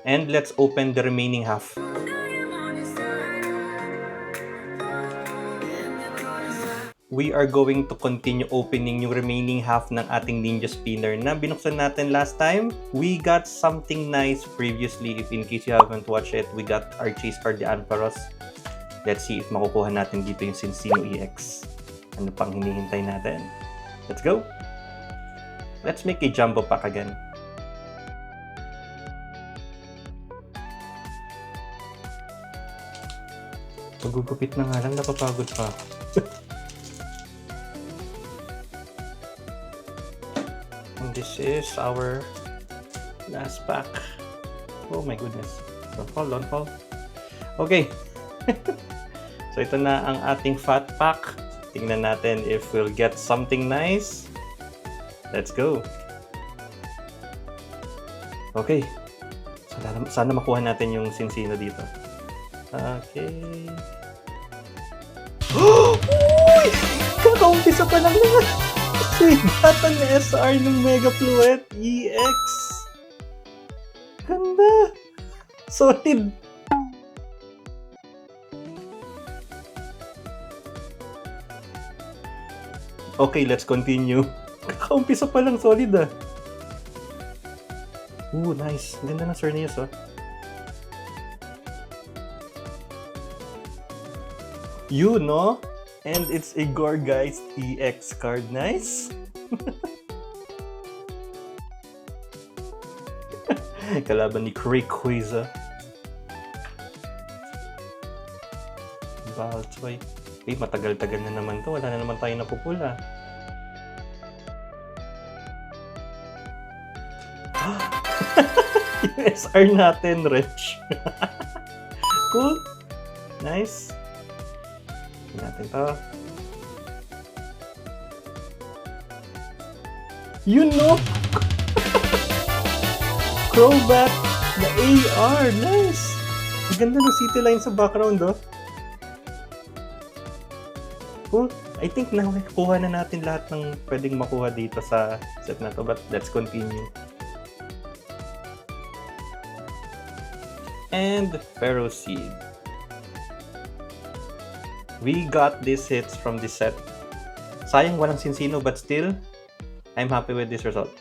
And let's open the remaining half. We are going to continue opening yung remaining half ng ating Ninja Spinner na binuksan natin last time. We got something nice previously. If in case you haven't watched it, we got our chase card, the Ampharos. Let's see if makukuha natin dito yung Cincino EX. Ano pang hinihintay natin? Let's go! Let's make a jumbo pack again. Magugupit na nga lang, napapagod pa. And this is our last pack. Oh my goodness. Don't fall, don't fall. Okay. So ito na ang ating fat pack. Tingnan natin if we'll get something nice. Let's go. Okay. Sana makuha natin yung Cincino dito. Okay. Uy! Kakaumpisa pa lang naman. Sigatan na SR ng Mega Fluet EX. Ganda. Solid. Okay, let's continue. Kakaumpisa pa lang, solid ah. Ooh, nice. Ganda ng Xerneas oh. You know? And it's a Gourgeist EX card. Nice. Kalaban ni Rayquaza. Baltoy. Eh, matagal-tagal na naman to. Wala na naman tayo napupula. Yung SR natin, Rich. Cool. Nice. Natin to. You know! Crobat na AR! Nice! Ang ganda ng city line sa background, oh. Cool. I think nakuha na natin lahat ng pwedeng makuha dito sa set na to, but let's continue. And Ferroseed. We got these hits from this set. Sayang walang Cincino, but still, I'm happy with this result.